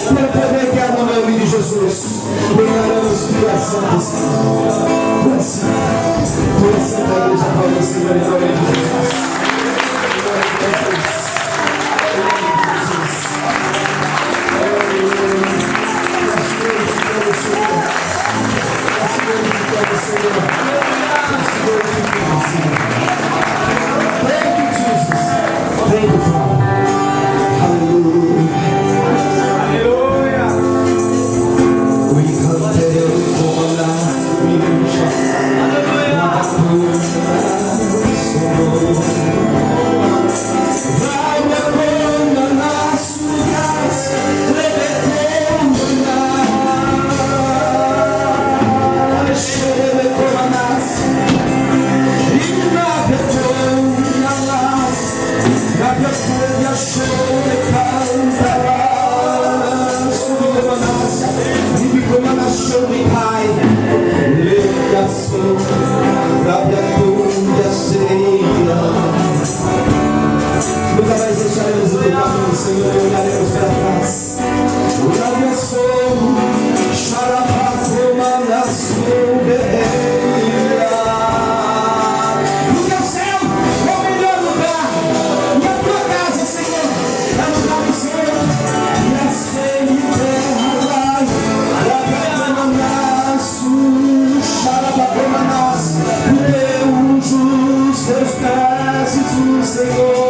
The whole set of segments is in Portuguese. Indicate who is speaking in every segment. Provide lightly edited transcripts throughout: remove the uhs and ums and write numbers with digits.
Speaker 1: pelo poder que há no nome de Jesus. Declaramos que é santo, tu és santo, tu és santa igreja, Pai, Senhor, em nome de Jesus. Nunca mais deixaremos o caminho, Senhor, e olharemos para trás. Porque o céu é o melhor lugar, e a tua casa, Senhor, é o lugar do Senhor. E assim terra, Deus, teus pés, Jesus, Senhor.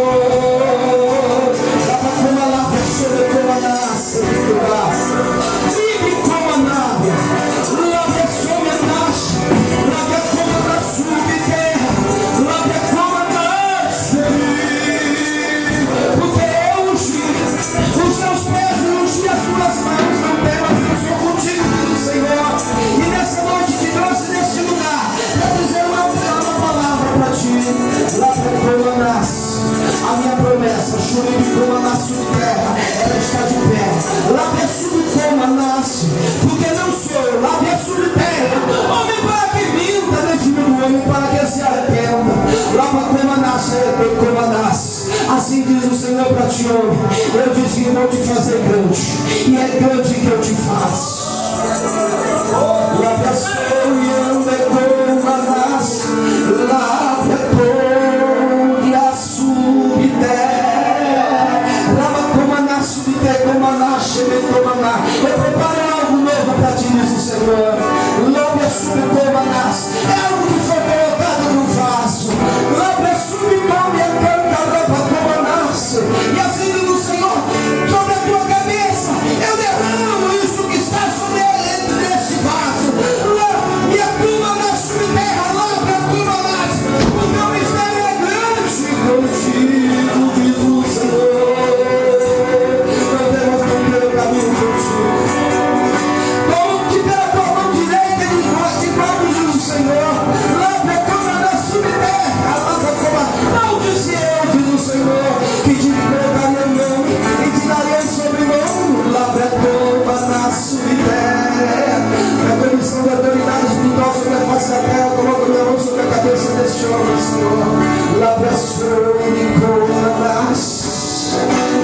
Speaker 1: A minha promessa, Churibi como nasce de terra, ela está de pé. Lábia como nasce, porque não sou eu, lábia de terra. Homem para que minta, destino do homem para que se arrependa. Lábia como nasce, como nasce. Assim diz o Senhor para ti, homem. Eu disse que vou te fazer grande, e é grande que eu te faço. Lábia como nasce, lábia eu preparei algo novo para ti, diz o Senhor. Lobe subcomanas, é algo que foi colocado no vaso. Lobe subcome a canta roupa comanas. E assim diz o Senhor, sobre a tua cabeça eu derramo isso que está sobre ele neste vaso. E a tua na subterra, lobe a tua nas. O teu mistério é grande contigo, diz o Senhor.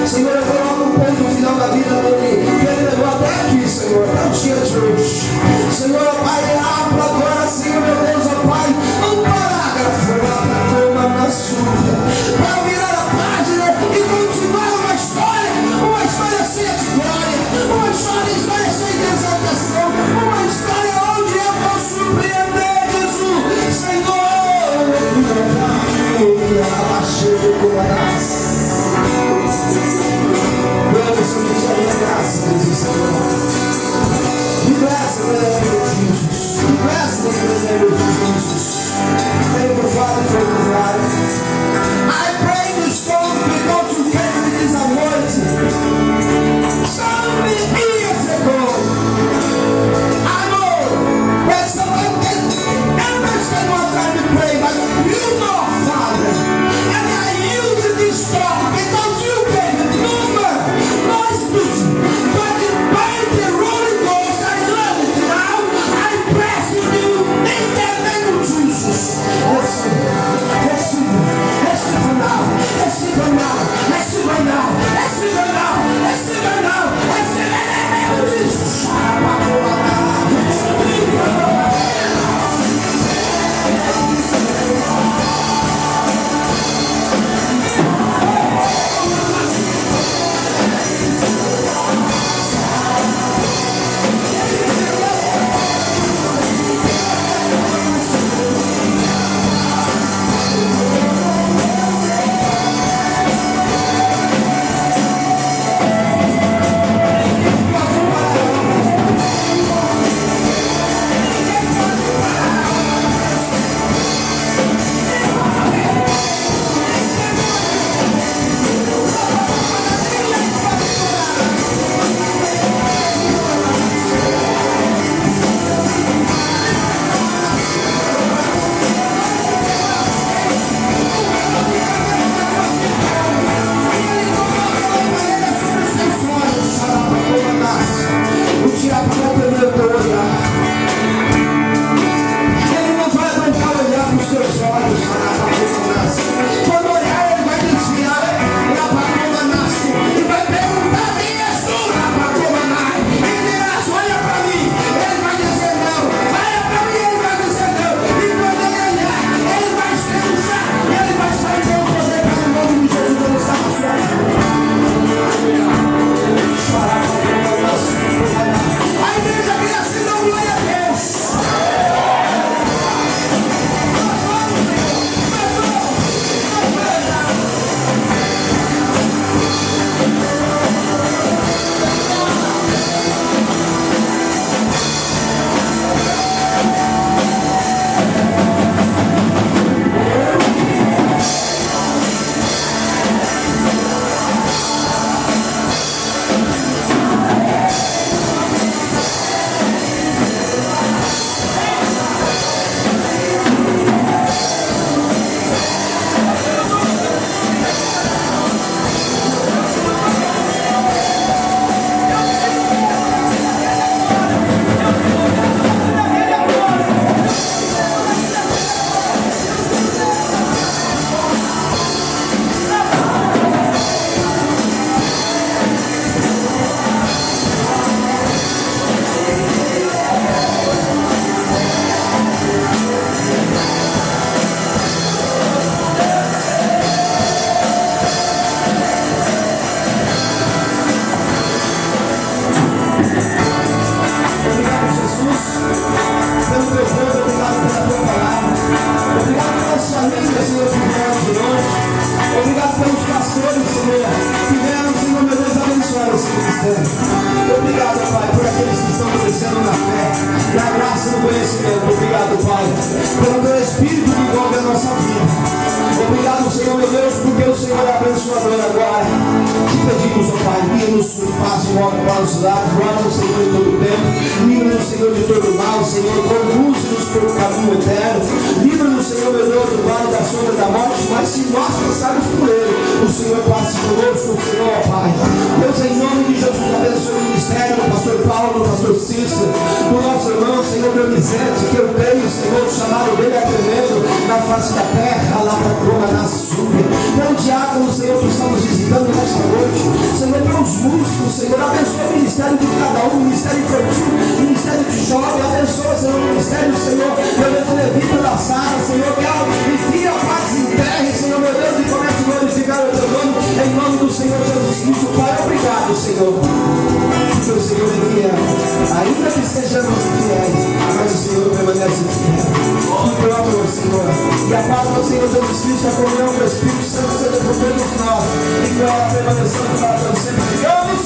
Speaker 1: Senhor, eu coloco um ponto no final da vida dele, que ele levou até aqui, Senhor, até o dia de hoje. Senhor, Pai, abra agora, Senhor, meu Deus, ó Pai, um parágrafo para virar a página e continuar uma história cheia de glória, uma história cheia de exaltação, uma história onde eu vou surpreender Jesus, Senhor. orar para compreender o teu olhar. Ele não vai arrancar o olhar dos teus olhos. Quando olhar, ele vai desviar. E vai perguntar: quem és tu? E dirás: olha para mim. Ele vai dizer não. Olha para mim, ele vai dizer não. E quando ele olhar, ele vai expulsar. Ele vai sair com o poder para o nome de Jesus. Ele está na sua vida. A igreja quer assim, não, glória a Deus. Obrigado, Pai, por aqueles que estão crescendo na fé, na graça e no conhecimento. Obrigado, Pai, pelo teu Espírito que envolve a nossa vida. Obrigado, Senhor, meu Deus, porque o Senhor é abençoador agora. Te pedimos, ó Pai, guia-nos por paz e modo para os lados, guarda o Senhor em todo o tempo, livra-nos, Senhor, de todo o mal, Senhor, conduz-nos pelo caminho eterno, livra-nos, Senhor, meu Deus, do vale da sombra da morte, mas se nós passarmos por ele, o Senhor passe conosco, o Senhor, ó Pai. Deus, em nome de Jesus, abençoe o ministério do pastor Paulo, do pastor Cícero, do nosso irmão, Senhor, Donizete, que eu tenho, Senhor, o chamado dele é tremendo na face da terra, lá para Roma, na súbia. Pelo diácono, Senhor, que estamos visitando nesta noite, Senhor, pelos músicos, Senhor, abençoa o ministério de cada um, ministério infantil, ministério de jovem, abençoa, Senhor, o ministério, Senhor, meu Deus, levita da sala, Senhor, que ela enfia a paz em terra, Senhor, meu Deus, e comece a glorificar o teu nome, em nome do Senhor Jesus Cristo. Pai, obrigado, Senhor, porque o Senhor é fiel, ainda que sejamos infiéis, mas o Senhor permanece fiel. Que próprio, Senhor, e a paz do Senhor Jesus Cristo, a comunhão do Espírito Santo seja por todos nós, e que ela permaneçamos para sempre. Ficamos